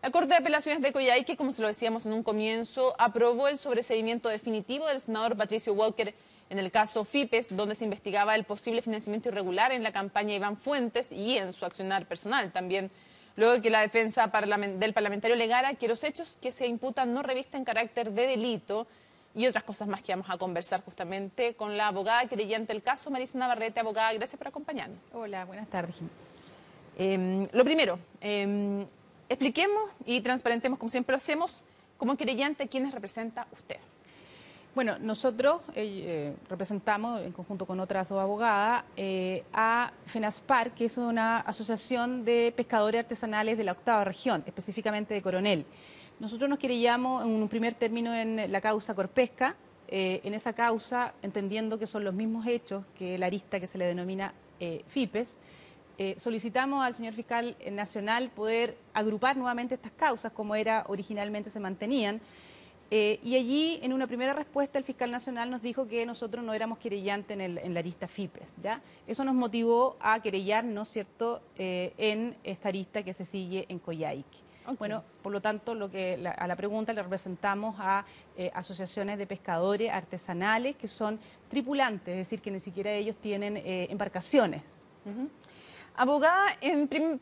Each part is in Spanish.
La Corte de Apelaciones de Coyhaique, como se lo decíamos en un comienzo, aprobó el sobreseimiento definitivo del senador Patricio Walker en el caso Fipes, donde se investigaba el posible financiamiento irregular en la campaña Iván Fuentes y en su accionar personal también, luego de que la defensa del parlamentario alegara que los hechos que se imputan no revisten carácter de delito y otras cosas más que vamos a conversar justamente con la abogada querellante del caso, Marisa Navarrete. Abogada, gracias por acompañarnos. Hola, buenas tardes. Lo primero, expliquemos y transparentemos, como siempre lo hacemos, como querellante, ¿quiénes representa usted? Bueno, nosotros representamos, en conjunto con otras dos abogadas, a FENASPAR, que es una asociación de pescadores artesanales de la 8ª región, específicamente de Coronel. Nosotros nos querellamos en un primer término en la causa Corpesca, en esa causa, entendiendo que son los mismos hechos que la arista que se le denomina Fipes. Solicitamos al señor fiscal nacional poder agrupar nuevamente estas causas como era originalmente se mantenían, y allí en una primera respuesta el fiscal nacional nos dijo que nosotros no éramos querellantes en la arista Fipes, ¿ya? Eso nos motivó a querellarnos, ¿cierto?, en esta arista que se sigue en Coyhaique. Okay. Bueno, por lo tanto, a la pregunta le representamos a asociaciones de pescadores artesanales que son tripulantes, es decir, que ni siquiera ellos tienen embarcaciones. Abogada,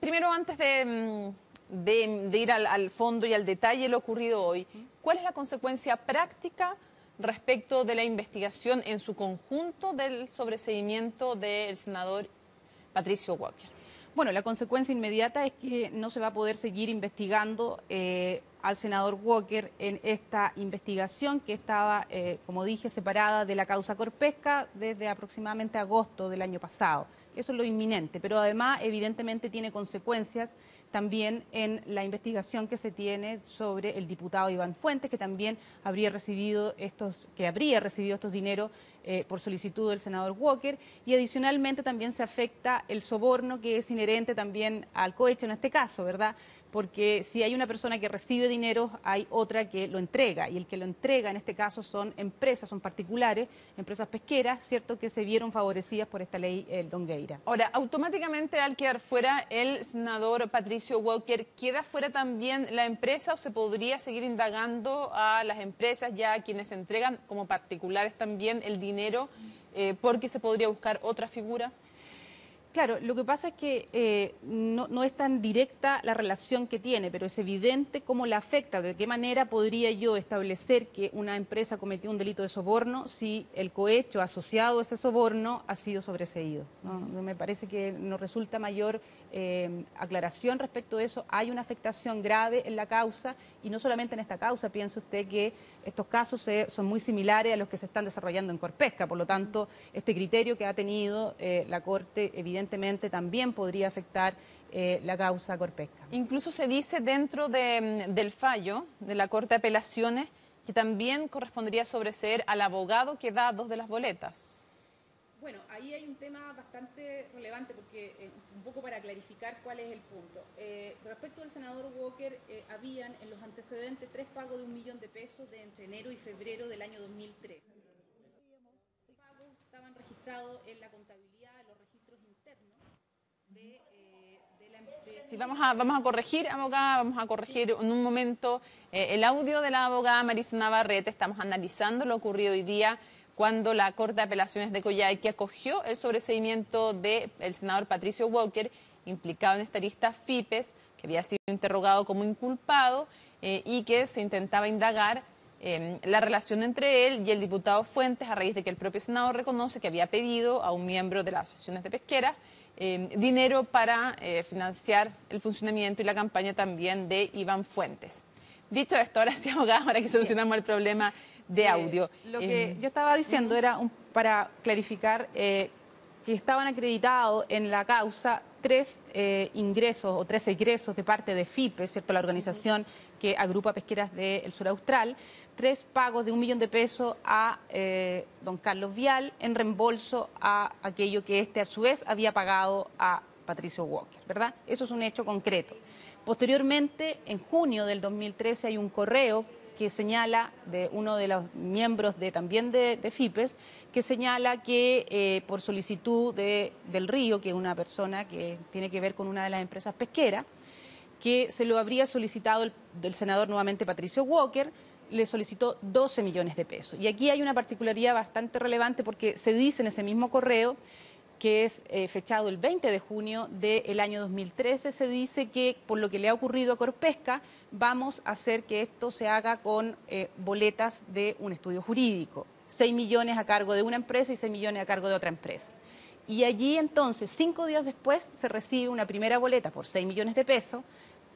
primero antes de ir al fondo y al detalle de lo ocurrido hoy, ¿cuál es la consecuencia práctica respecto de la investigación en su conjunto del sobreseimiento del senador Patricio Walker? Bueno, la consecuencia inmediata es que no se va a poder seguir investigando al senador Walker en esta investigación que estaba, como dije, separada de la causa Corpesca desde aproximadamente agosto del año pasado. Eso es lo inminente, pero además evidentemente tiene consecuencias también en la investigación que se tiene sobre el diputado Iván Fuentes, que también habría recibido estos dineros por solicitud del senador Walker, y adicionalmente también se afecta el soborno que es inherente también al cohecho en este caso, ¿verdad? Porque si hay una persona que recibe dinero, hay otra que lo entrega, y el que lo entrega en este caso son empresas, son particulares, empresas pesqueras, ¿cierto?, que se vieron favorecidas por esta ley Dongueira. Ahora, automáticamente al quedar fuera el senador Patricio Walker, ¿queda fuera también la empresa o se podría seguir indagando a las empresas ya a quienes entregan como particulares también el dinero porque se podría buscar otra figura? Claro, lo que pasa es que no es tan directa la relación que tiene, pero es evidente cómo la afecta. ¿De qué manera podría yo establecer que una empresa cometió un delito de soborno si el cohecho asociado a ese soborno ha sido sobreseído? ¿No? Me parece que nos resulta mayor aclaración respecto a eso. Hay una afectación grave en la causa, y no solamente en esta causa. Piense usted que estos casos son muy similares a los que se están desarrollando en Corpesca, por lo tanto, este criterio que ha tenido la Corte evidentemente también podría afectar la causa Corpesca. Incluso se dice dentro del fallo de la Corte de Apelaciones que también correspondería sobreseer al abogado que da 2 de las boletas. Bueno, ahí hay un tema bastante relevante porque, un poco para clarificar cuál es el punto. Respecto al senador Walker, habían en los antecedentes 3 pagos de $1 millón de pesos de entre enero y febrero del año 2003. Los pagos estaban registrados en la contabilidad, en los registros internos de la empresa. Sí, vamos a corregir, abogada, vamos a corregir en un momento el audio de la abogada Marisa Navarrete. Estamos analizando lo ocurrido hoy día cuando la Corte de Apelaciones de Coyhaique acogió el sobreseimiento del senador Patricio Walker, implicado en esta lista Fipes, que había sido interrogado como inculpado y que se intentaba indagar la relación entre él y el diputado Fuentes a raíz de que el propio senador reconoce que había pedido a un miembro de las asociaciones de pesqueras dinero para financiar el funcionamiento y la campaña también de Iván Fuentes. Dicho esto, ahora sí, abogada, ahora que solucionamos el problema de audio. Lo que yo estaba diciendo era para clarificar que estaban acreditados en la causa 3 ingresos o 3 egresos de parte de FIPE, ¿cierto?, la organización que agrupa pesqueras del sur austral, 3 pagos de $1 millón de pesos a don Carlos Vial en reembolso a aquello que a su vez había pagado a Patricio Walker, ¿verdad? Eso es un hecho concreto. Posteriormente, en junio del 2013, hay un correo que señala de uno de los miembros también de FIPES, que señala que por solicitud del Río, que es una persona que tiene que ver con una de las empresas pesqueras, que se lo habría solicitado del senador nuevamente Patricio Walker, le solicitó 12 millones de pesos. Y aquí hay una particularidad bastante relevante porque se dice en ese mismo correo, que es fechado el 20 de junio del año 2013, se dice que por lo que le ha ocurrido a Corpesca, vamos a hacer que esto se haga con boletas de un estudio jurídico. 6 millones a cargo de una empresa y 6 millones a cargo de otra empresa. Y allí entonces, 5 días después, se recibe una primera boleta por 6 millones de pesos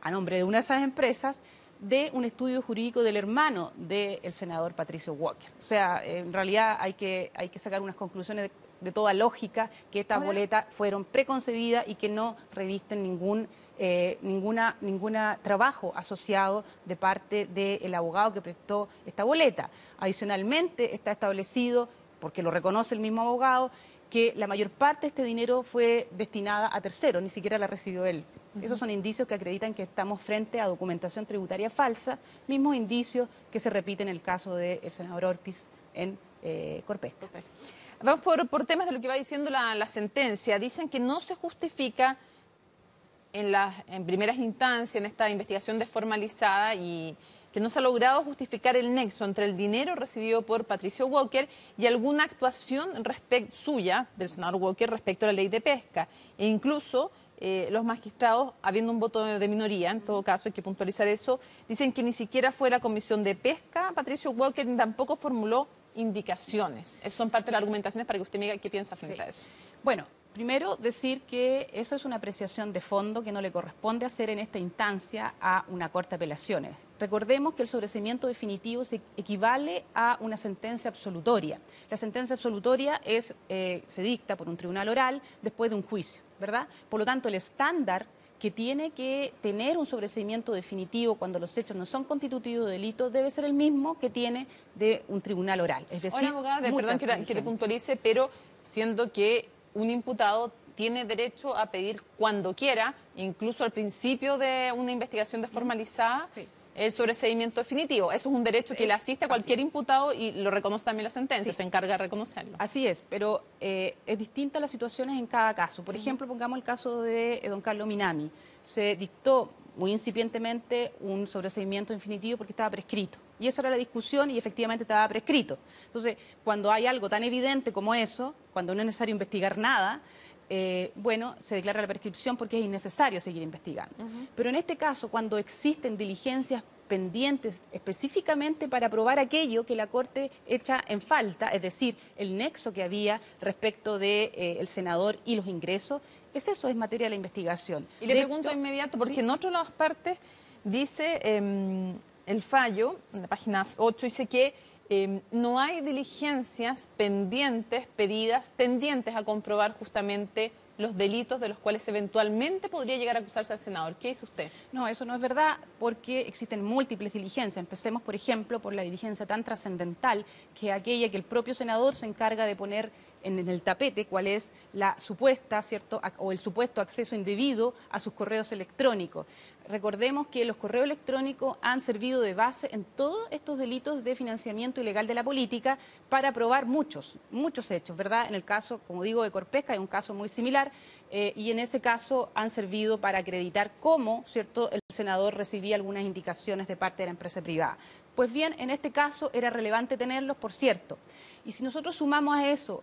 a nombre de una de esas empresas de un estudio jurídico del hermano del senador Patricio Walker. O sea, en realidad hay que sacar unas conclusiones de toda lógica, que estas boletas fueron preconcebidas y que no revisten ningún trabajo asociado de parte del abogado que prestó esta boleta. Adicionalmente, está establecido, porque lo reconoce el mismo abogado, que la mayor parte de este dinero fue destinada a terceros, ni siquiera la recibió él. Esos son indicios que acreditan que estamos frente a documentación tributaria falsa, mismos indicios que se repiten en el caso del senador Orpiz en Corpesca. Vamos por temas de lo que va diciendo la sentencia. Dicen que no se justifica en primeras instancias, en esta investigación desformalizada, y que no se ha logrado justificar el nexo entre el dinero recibido por Patricio Walker y alguna actuación suya, del senador Walker, respecto a la ley de pesca. E incluso los magistrados, habiendo un voto de minoría, en todo caso hay que puntualizar eso, dicen que ni siquiera fue la Comisión de Pesca Patricio Walker, ni tampoco formuló indicaciones. Esas son parte de las argumentaciones para que usted me diga qué piensa frente a eso. Bueno, primero decir que eso es una apreciación de fondo que no le corresponde hacer en esta instancia a una corte de apelaciones. Recordemos que el sobreseimiento definitivo se equivale a una sentencia absolutoria. La sentencia absolutoria se dicta por un tribunal oral después de un juicio, ¿verdad? Por lo tanto, el estándar que tiene que tener un sobreseimiento definitivo cuando los hechos no son constitutivos de delito debe ser el mismo que tiene de un tribunal oral. Es decir, abogada, perdón que le puntualice, pero siendo que un imputado tiene derecho a pedir cuando quiera, incluso al principio de una investigación desformalizada, el sobreseimiento definitivo. Eso es un derecho que le asiste a cualquier imputado y lo reconoce también la sentencia, se encarga de reconocerlo. Así es, pero es distinta las situaciones en cada caso. Por ejemplo, pongamos el caso de don Carlos Minami. Se dictó muy incipientemente un sobreseimiento definitivo porque estaba prescrito. Y esa era la discusión y efectivamente estaba prescrito. Entonces, cuando hay algo tan evidente como eso, cuando no es necesario investigar nada, bueno, se declara la prescripción porque es innecesario seguir investigando. Pero en este caso, cuando existen diligencias pendientes específicamente para probar aquello que la Corte echa en falta, es decir, el nexo que había respecto del senador y los ingresos, eso es materia de la investigación. Y le pregunto de inmediato, porque en otras las partes dice el fallo, en la página 8, dice que no hay diligencias pendientes, pedidas, tendientes a comprobar justamente los delitos de los cuales eventualmente podría llegar a acusarse al senador. ¿Qué dice usted? No, eso no es verdad porque existen múltiples diligencias. Empecemos, por ejemplo, por la diligencia tan trascendental que aquella que el propio senador se encarga de poner en el tapete, cuál es la supuesta, ¿cierto?, o el supuesto acceso indebido a sus correos electrónicos. Recordemos que los correos electrónicos han servido de base en todos estos delitos de financiamiento ilegal de la política para probar muchos hechos, ¿verdad? En el caso, como digo, de Corpesca, hay un caso muy similar y en ese caso han servido para acreditar cómo, ¿cierto?, el senador recibía algunas indicaciones de parte de la empresa privada. Pues bien, en este caso era relevante tenerlos, por cierto. Y si nosotros sumamos a eso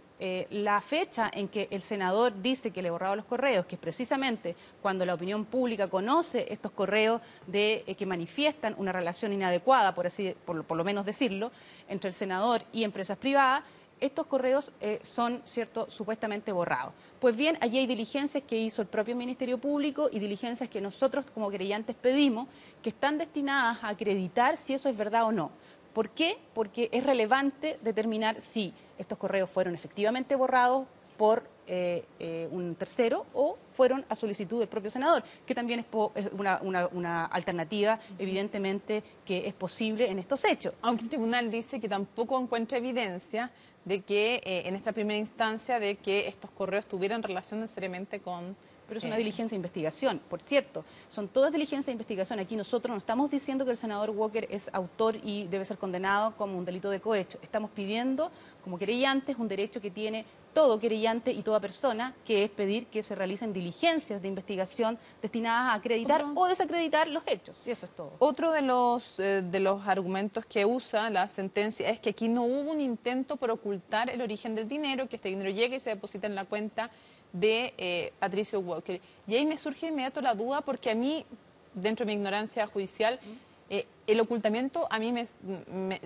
la fecha en que el senador dice que le ha borrado los correos, que es precisamente cuando la opinión pública conoce estos correos que manifiestan una relación inadecuada, por lo menos decirlo, entre el senador y empresas privadas, estos correos son, ¿cierto?, supuestamente borrados. Pues bien, allí hay diligencias que hizo el propio Ministerio Público y diligencias que nosotros como querellantes pedimos que están destinadas a acreditar si eso es verdad o no. ¿Por qué? Porque es relevante determinar si estos correos fueron efectivamente borrados por un tercero o fueron a solicitud del propio senador, que también es una alternativa, evidentemente, que es posible en estos hechos. Aunque el tribunal dice que tampoco encuentra evidencia de que en esta primera instancia de que estos correos tuvieran relación necesariamente con... Pero es una diligencia de investigación, por cierto. Son todas diligencias de investigación. Aquí nosotros no estamos diciendo que el senador Walker es autor y debe ser condenado como un delito de cohecho. Estamos pidiendo, como querellantes, un derecho que tiene todo querellante y toda persona, que es pedir que se realicen diligencias de investigación destinadas a acreditar o desacreditar los hechos. Y eso es todo. Otro de los argumentos que usa la sentencia es que aquí no hubo un intento por ocultar el origen del dinero, que este dinero llegue y se deposita en la cuenta de Patricio Walker. Y ahí me surge de inmediato la duda, porque a mí, dentro de mi ignorancia judicial, el ocultamiento a mí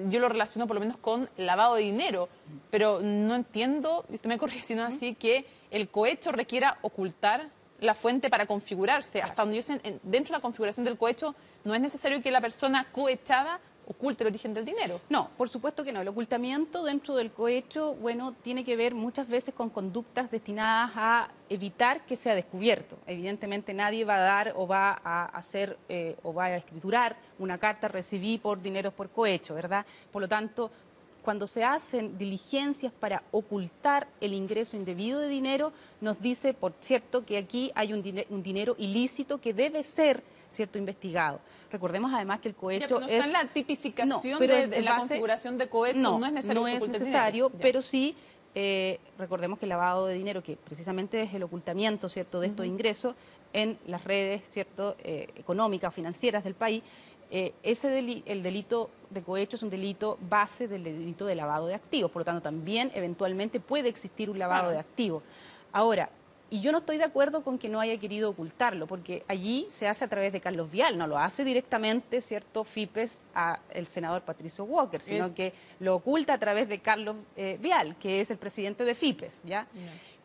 yo lo relaciono por lo menos con lavado de dinero, pero no entiendo, y usted me corrige si no es así, que el cohecho requiera ocultar la fuente para configurarse. Claro. Hasta donde yo sé, dentro de la configuración del cohecho no es necesario que la persona cohechada oculte el origen del dinero. No, por supuesto que no. El ocultamiento dentro del cohecho, bueno, tiene que ver muchas veces con conductas destinadas a evitar que sea descubierto. Evidentemente nadie va a dar o va a hacer o va a escriturar una carta recibí por dineros por cohecho, ¿verdad? Por lo tanto, cuando se hacen diligencias para ocultar el ingreso indebido de dinero, nos dice, por cierto, que aquí hay un dinero ilícito que debe ser, ¿cierto?, investigado. Recordemos además que el cohecho no está en la tipificación de la configuración de cohecho, no es necesario. No es necesario, pero sí, recordemos que el lavado de dinero, que precisamente es el ocultamiento, ¿cierto?, de estos ingresos en las redes, ¿cierto?, económicas o financieras del país, el delito de cohecho es un delito base del delito de lavado de activos, por lo tanto también eventualmente puede existir un lavado de activos. Ahora, y yo no estoy de acuerdo con que no haya querido ocultarlo, porque allí se hace a través de Carlos Vial, no lo hace directamente, ¿cierto?, Fipes al senador Patricio Walker, sino que lo oculta a través de Carlos Vial, que es el presidente de Fipes, ¿ya?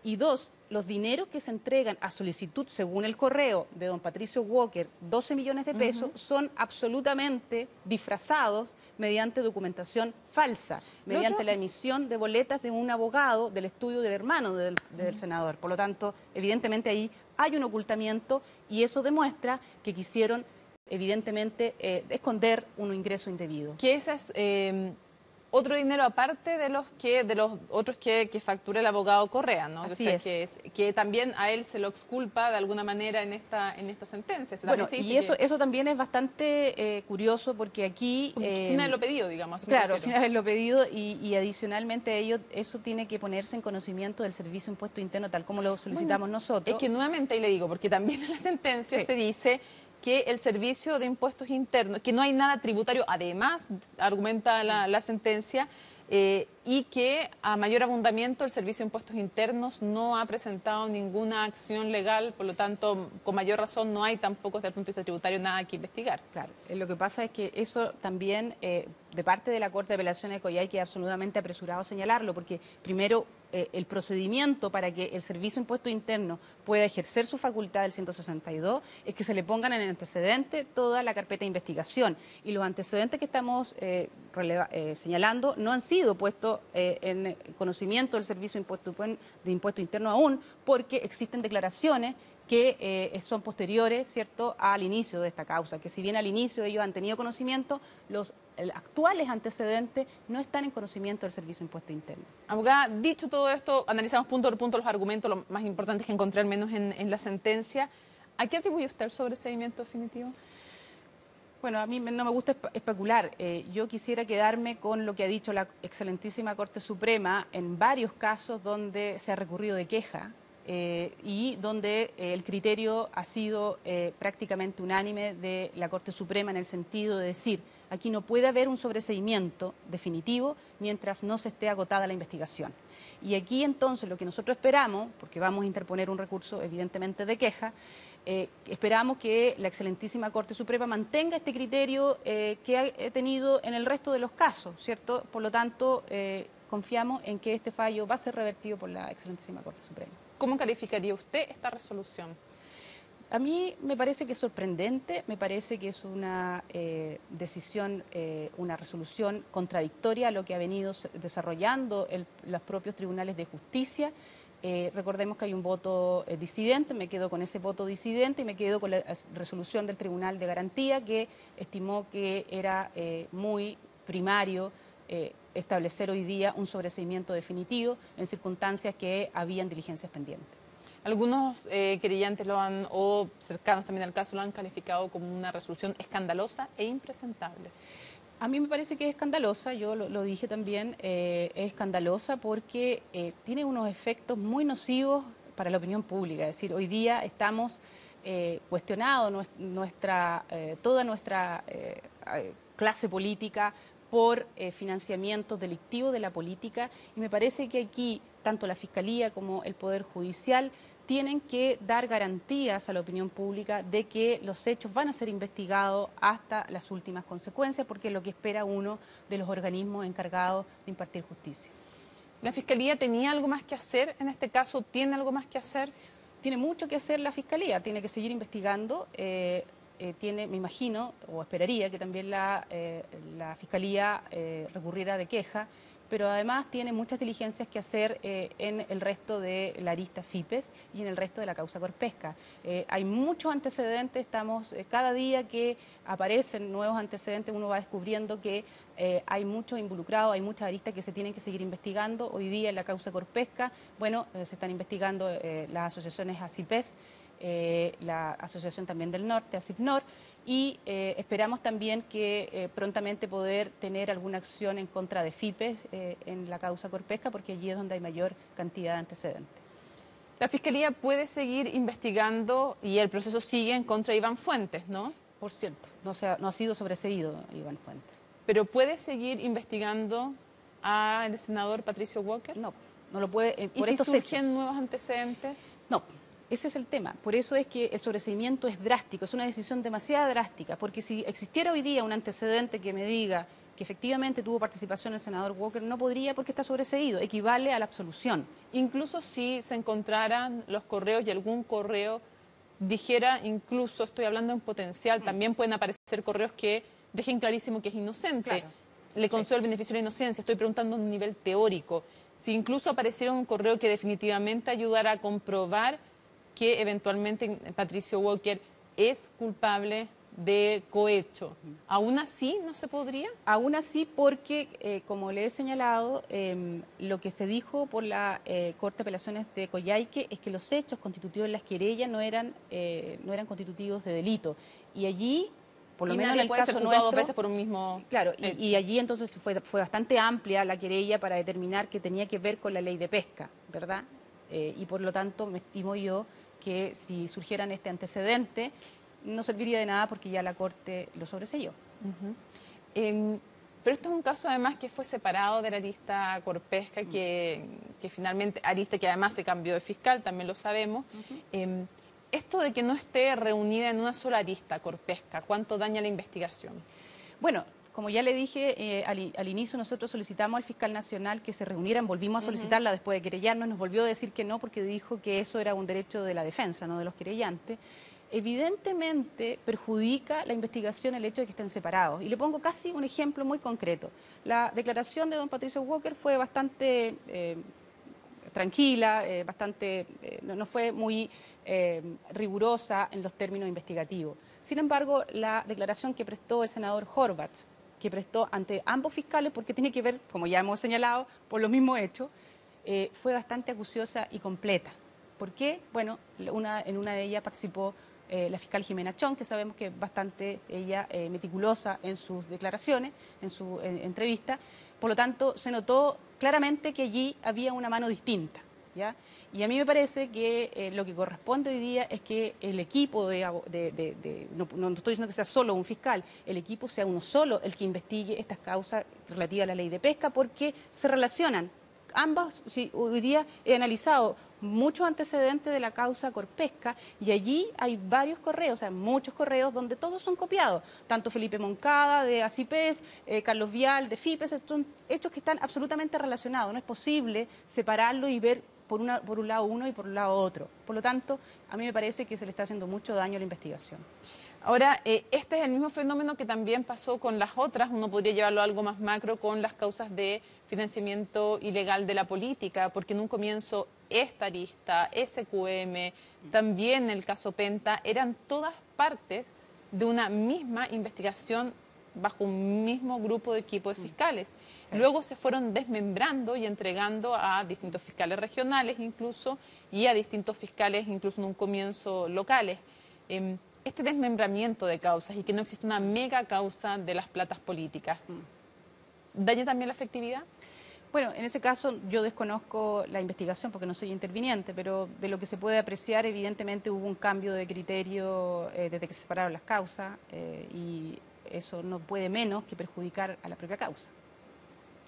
Y dos, los dineros que se entregan a solicitud, según el correo de don Patricio Walker, 12 millones de pesos, son absolutamente disfrazados mediante documentación falsa, mediante la emisión de boletas de un abogado del estudio del hermano del senador. Por lo tanto, evidentemente ahí hay un ocultamiento y eso demuestra que quisieron, evidentemente, esconder un ingreso indebido. Que esa es otro dinero aparte de los otros que factura el abogado Correa, ¿no? Así o sea, es. Que también a él se lo exculpa de alguna manera en esta sentencia. Bueno, y eso también es bastante curioso, porque aquí... sin haberlo pedido, digamos. Claro, sin haberlo pedido, y adicionalmente a ello, eso tiene que ponerse en conocimiento del Servicio de Impuesto Interno, tal como lo solicitamos nosotros. Es que nuevamente ahí le digo, porque también en la sentencia se dice que el Servicio de Impuestos Internos, que no hay nada tributario, además, argumenta la sentencia, y que a mayor abundamiento el Servicio de Impuestos Internos no ha presentado ninguna acción legal, por lo tanto, con mayor razón no hay tampoco desde el punto de vista tributario nada que investigar. Claro, lo que pasa es que eso también, de parte de la Corte de Apelaciones de Coyhaique, es absolutamente apresurado señalarlo, porque primero el procedimiento para que el Servicio de Impuestos Internos pueda ejercer su facultad del 162 es que se le pongan en el antecedente toda la carpeta de investigación, y los antecedentes que estamos señalando no han sido puestos en conocimiento del Servicio de Impuesto Interno aún, porque existen declaraciones que son posteriores, ¿cierto?, al inicio de esta causa, que si bien al inicio ellos han tenido conocimiento, los actuales antecedentes no están en conocimiento del Servicio de Impuesto Interno. Abogada, dicho todo esto, analizamos punto por punto los argumentos, los más importantes que encontré al menos en la sentencia. ¿A qué atribuye usted el sobreseimiento definitivo? Bueno, a mí no me gusta especular. Yo quisiera quedarme con lo que ha dicho la excelentísima Corte Suprema en varios casos donde se ha recurrido de queja, y donde el criterio ha sido prácticamente unánime de la Corte Suprema, en el sentido de decir, aquí no puede haber un sobreseimiento definitivo mientras no se esté agotada la investigación. Y aquí entonces lo que nosotros esperamos, porque vamos a interponer un recurso evidentemente de queja, esperamos que la excelentísima Corte Suprema mantenga este criterio que ha tenido en el resto de los casos, ¿cierto? Por lo tanto, confiamos en que este fallo va a ser revertido por la excelentísima Corte Suprema. ¿Cómo calificaría usted esta resolución? A mí me parece que es sorprendente, me parece que es una decisión, una resolución contradictoria a lo que ha venido desarrollando los propios tribunales de justicia. Recordemos que hay un voto disidente, me quedo con ese voto disidente y me quedo con la resolución del Tribunal de Garantía, que estimó que era muy primario establecer hoy día un sobreseimiento definitivo en circunstancias que habían diligencias pendientes. Algunos querellantes o cercanos también al caso lo han calificado como una resolución escandalosa e impresentable. A mí me parece que es escandalosa, yo lo dije también, es escandalosa porque tiene unos efectos muy nocivos para la opinión pública. Es decir, hoy día estamos cuestionados toda nuestra clase política por financiamientos delictivos de la política, y me parece que aquí tanto la Fiscalía como el Poder Judicial tienen que dar garantías a la opinión pública de que los hechos van a ser investigados hasta las últimas consecuencias, porque es lo que espera uno de los organismos encargados de impartir justicia. ¿La Fiscalía tenía algo más que hacer en este caso? ¿Tiene algo más que hacer? Tiene mucho que hacer la Fiscalía, tiene que seguir investigando. Me imagino, o esperaría que también la Fiscalía recurriera de queja, pero además tiene muchas diligencias que hacer en el resto de la arista FIPES y en el resto de la causa Corpesca. Hay muchos antecedentes, cada día que aparecen nuevos antecedentes uno va descubriendo que hay muchos involucrados, hay muchas aristas que se tienen que seguir investigando. Hoy día en la causa Corpesca, se están investigando las asociaciones ACIPES, la Asociación también del Norte, ACIPNOR, y esperamos también que prontamente poder tener alguna acción en contra de FIPES en la causa Corpesca, porque allí es donde hay mayor cantidad de antecedentes. La Fiscalía puede seguir investigando y el proceso sigue en contra de Iván Fuentes, ¿no? Por cierto, no ha sido sobreseído Iván Fuentes. ¿Pero puede seguir investigando al senador Patricio Walker? No, no lo puede. ¿Y si surgen nuevos antecedentes? No. Ese es el tema. Por eso es que el sobreseimiento es drástico, es una decisión demasiado drástica, porque si existiera hoy día un antecedente que me diga que efectivamente tuvo participación el senador Walker, no podría porque está sobreseído, equivale a la absolución. Incluso si se encontraran los correos y algún correo dijera, incluso estoy hablando en potencial, también pueden aparecer correos que dejen clarísimo que es inocente, claro. Le concedo el beneficio de la inocencia, estoy preguntando a un nivel teórico. Si incluso apareciera un correo que definitivamente ayudara a comprobar que eventualmente Patricio Walker es culpable de cohecho, ¿aún así no se podría? Aún así porque, como le he señalado, lo que se dijo por la Corte de Apelaciones de Coyhaique es que los hechos constitutivos de las querellas no eran constitutivos de delito. Y allí, por lo menos en el caso nuestro, dos veces por un mismo claro, y allí entonces fue bastante amplia la querella para determinar que tenía que ver con la ley de pesca, ¿verdad? Y por lo tanto me estimo yo que si surgieran este antecedente no serviría de nada porque ya la Corte lo sobreseyó. Pero esto es un caso además que fue separado de la arista Corpesca, que finalmente, arista que además se cambió de fiscal, también lo sabemos. Esto de que no esté reunida en una sola arista Corpesca, ¿cuánto daña la investigación? Bueno, como ya le dije al inicio, nosotros solicitamos al fiscal nacional que se reunieran, volvimos a solicitarla después de querellarnos, nos volvió a decir que no porque dijo que eso era un derecho de la defensa, no de los querellantes. Evidentemente perjudica la investigación el hecho de que estén separados. Y le pongo casi un ejemplo muy concreto. La declaración de don Patricio Walker fue bastante tranquila, no fue muy rigurosa en los términos investigativos. Sin embargo, la declaración que prestó el senador Horvath, que prestó ante ambos fiscales, porque tiene que ver, como ya hemos señalado, por los mismos hechos, fue bastante acuciosa y completa. ¿Por qué? Bueno, en una de ellas participó la fiscal Jimena Chong, que sabemos que es bastante meticulosa en sus declaraciones, en su entrevista. Por lo tanto, se notó claramente que allí había una mano distinta, ¿ya? Y a mí me parece que lo que corresponde hoy día es que el equipo no estoy diciendo que sea solo un fiscal, el equipo sea uno solo el que investigue estas causas relativas a la ley de pesca, porque se relacionan. Ambas, hoy día he analizado muchos antecedentes de la causa Corpesca y allí hay varios correos, o sea, muchos correos donde todos son copiados, tanto Felipe Moncada de ACIPES, Carlos Vial de FIPES, son hechos que están absolutamente relacionados, no es posible separarlo y ver por un lado uno y por un lado otro. Por lo tanto, a mí me parece que se le está haciendo mucho daño a la investigación. Ahora, este es el mismo fenómeno que también pasó con las otras, uno podría llevarlo a algo más macro con las causas de financiamiento ilegal de la política, porque en un comienzo esta arista, SQM, también el caso Penta, eran todas partes de una misma investigación bajo un mismo grupo de equipo de fiscales. Sí. Luego se fueron desmembrando y entregando a distintos fiscales regionales incluso y a distintos fiscales incluso en un comienzo locales. este desmembramiento de causas y que no existe una mega causa de las platas políticas, ¿daña también la efectividad? Bueno, en ese caso yo desconozco la investigación porque no soy interviniente, pero de lo que se puede apreciar, evidentemente hubo un cambio de criterio desde que se separaron las causas y eso no puede menos que perjudicar a la propia causa.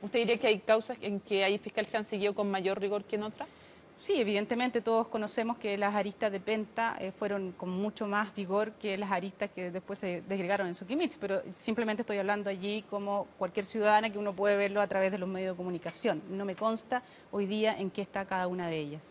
¿Usted diría que hay causas en que hay fiscales que han seguido con mayor rigor que en otras? Sí, evidentemente todos conocemos que las aristas de Penta fueron con mucho más vigor que las aristas que después se desgregaron en Soquimich, pero simplemente estoy hablando allí como cualquier ciudadana que uno puede verlo a través de los medios de comunicación. No me consta hoy día en qué está cada una de ellas.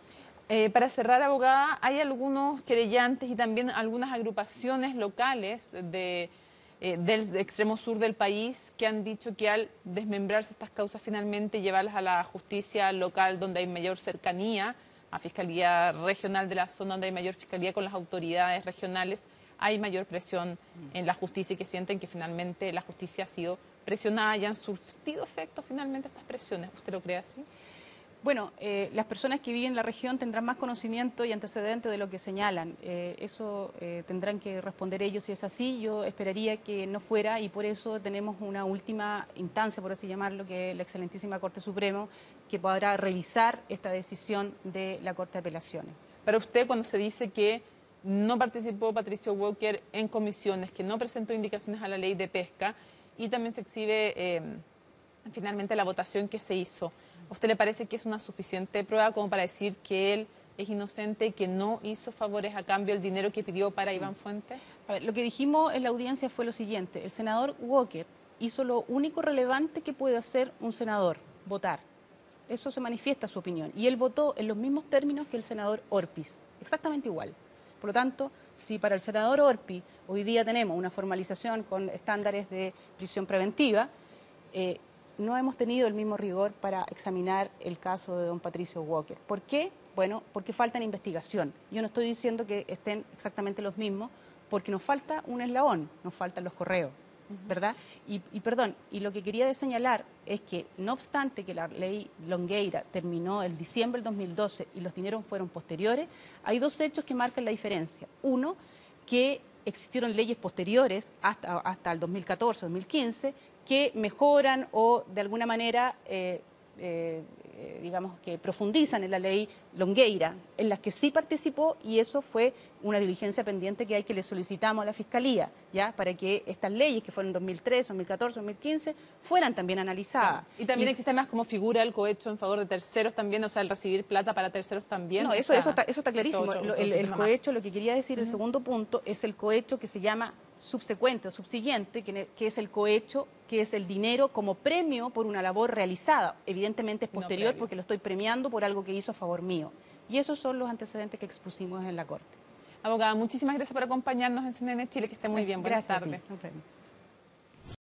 Para cerrar, abogada, hay algunos querellantes y también algunas agrupaciones locales del extremo sur del país que han dicho que al desmembrarse estas causas finalmente llevarlas a la justicia local donde hay mayor cercanía, a Fiscalía Regional de la zona donde hay mayor fiscalía con las autoridades regionales, hay mayor presión en la justicia y que sienten que finalmente la justicia ha sido presionada y han surtido efecto finalmente estas presiones. ¿Usted lo cree así? Bueno, las personas que viven en la región tendrán más conocimiento y antecedentes de lo que señalan. Eso tendrán que responder ellos si es así. Yo esperaría que no fuera y por eso tenemos una última instancia, por así llamarlo, que es la excelentísima Corte Suprema, que podrá revisar esta decisión de la Corte de Apelaciones. Para usted, cuando se dice que no participó Patricio Walker en comisiones, que no presentó indicaciones a la ley de pesca y también se exhibe finalmente la votación que se hizo, ¿a usted le parece que es una suficiente prueba como para decir que él es inocente y que no hizo favores a cambio del dinero que pidió para Iván Fuentes? A ver, lo que dijimos en la audiencia fue lo siguiente: el senador Walker hizo lo único relevante que puede hacer un senador, votar. Eso se manifiesta su opinión. Y él votó en los mismos términos que el senador Orpiz, exactamente igual. Por lo tanto, si para el senador Orpiz hoy día tenemos una formalización con estándares de prisión preventiva, no hemos tenido el mismo rigor para examinar el caso de don Patricio Walker. ¿Por qué? Bueno, porque falta investigación. Yo no estoy diciendo que estén exactamente los mismos, porque nos falta un eslabón, nos faltan los correos, ¿verdad? Y lo que quería señalar es que, no obstante que la ley Longueira terminó el diciembre del 2012 y los dineros fueron posteriores, hay dos hechos que marcan la diferencia. Uno, que existieron leyes posteriores hasta el 2014, 2015, que mejoran o de alguna manera, digamos que profundizan en la ley Longueira, en las que sí participó, y eso fue una diligencia pendiente que le solicitamos a la Fiscalía, ¿ya? Para que estas leyes que fueron en 2013, 2014, 2015, fueran también analizadas. Y también existe más como figura el cohecho en favor de terceros también, o sea, el recibir plata para terceros también. No, eso está clarísimo. El cohecho, lo que quería decir, el segundo punto, es el cohecho que se llama subsecuente o subsiguiente, que es el cohecho, que es el dinero como premio por una labor realizada. Evidentemente es posterior porque lo estoy premiando por algo que hizo a favor mío. Y esos son los antecedentes que expusimos en la Corte. Abogada, muchísimas gracias por acompañarnos en CNN Chile, que esté muy bien. Buenas tardes. Nos vemos.